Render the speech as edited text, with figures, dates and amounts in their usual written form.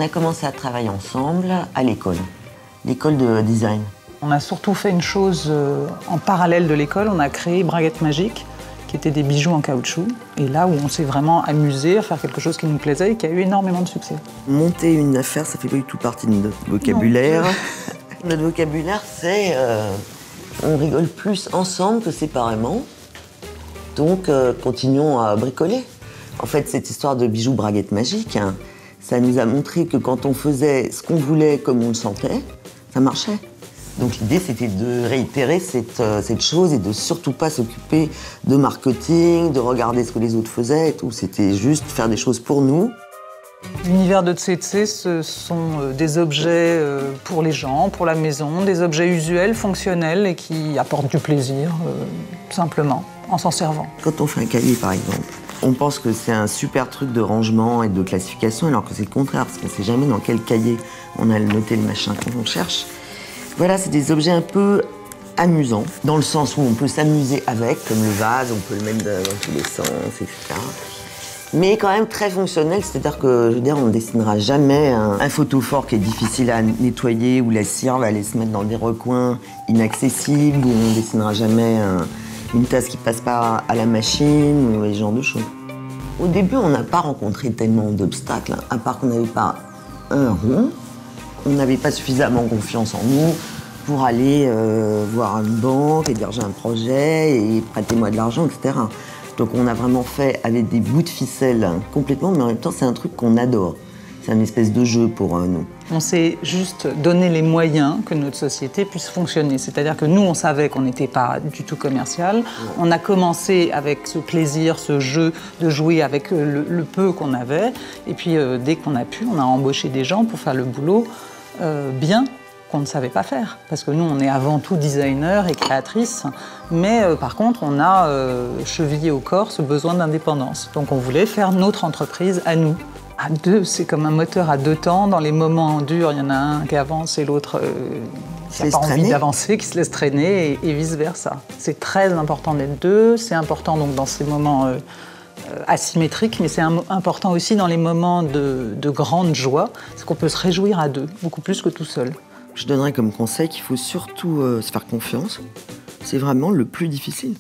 a commencé à travailler ensemble à l'école de design. On a surtout fait une chose en parallèle de l'école, on a créé Braguette Magique, qui étaient des bijoux en caoutchouc, et là où on s'est vraiment amusé à faire quelque chose qui nous plaisait et qui a eu énormément de succès. Monter une affaire, ça fait pas du tout partie de notre vocabulaire. Notre vocabulaire, c'est on rigole plus ensemble que séparément, donc continuons à bricoler. En fait, cette histoire de bijoux Braguette Magique, hein, ça nous a montré que quand on faisait ce qu'on voulait comme on le sentait, ça marchait. Donc l'idée, c'était de réitérer cette chose et de surtout pas s'occuper de marketing, de regarder ce que les autres faisaient et tout. C'était juste faire des choses pour nous. L'univers de Tsetse, ce sont des objets pour les gens, pour la maison, des objets usuels, fonctionnels et qui apportent du plaisir, simplement, en s'en servant. Quand on fait un cahier, par exemple, on pense que c'est un super truc de rangement et de classification, alors que c'est le contraire, parce qu'on ne sait jamais dans quel cahier on a noté le machin qu'on cherche. Voilà, c'est des objets un peu amusants, dans le sens où on peut s'amuser avec, comme le vase, on peut le mettre dans tous les sens, etc. Mais quand même très fonctionnel, c'est-à-dire que, je veux dire, on ne dessinera jamais un photophore qui est difficile à nettoyer, où la cire va aller se mettre dans des recoins inaccessibles, où on ne dessinera jamais une tasse qui passe pas à la machine, ou ce genre de choses. Au début, on n'a pas rencontré tellement d'obstacles, hein, à part qu'on n'avait pas un rond. On n'avait pas suffisamment confiance en nous pour aller voir une banque et dire j'ai un projet et prêtez-moi de l'argent, etc. Donc on a vraiment fait avec des bouts de ficelle complètement, mais en même temps c'est un truc qu'on adore. C'est une espèce de jeu pour nous. On s'est juste donné les moyens que notre société puisse fonctionner. C'est-à-dire que nous, on savait qu'on n'était pas du tout commercial. Ouais. On a commencé avec ce plaisir, ce jeu de jouer avec le peu qu'on avait. Et puis dès qu'on a pu, on a embauché des gens pour faire le boulot bien qu'on ne savait pas faire. Parce que nous, on est avant tout designer et créatrice. Mais par contre, on a chevillé au corps ce besoin d'indépendance. Donc on voulait faire notre entreprise à nous. À deux, c'est comme un moteur à deux temps. Dans les moments durs, il y en a un qui avance et l'autre qui n'a pas envie d'avancer, qui se laisse traîner et vice-versa. C'est très important d'être deux. C'est important donc dans ces moments asymétriques, mais c'est important aussi dans les moments de grande joie. C'est qu'on peut se réjouir à deux, beaucoup plus que tout seul. Je donnerais comme conseil qu'il faut surtout se faire confiance. C'est vraiment le plus difficile.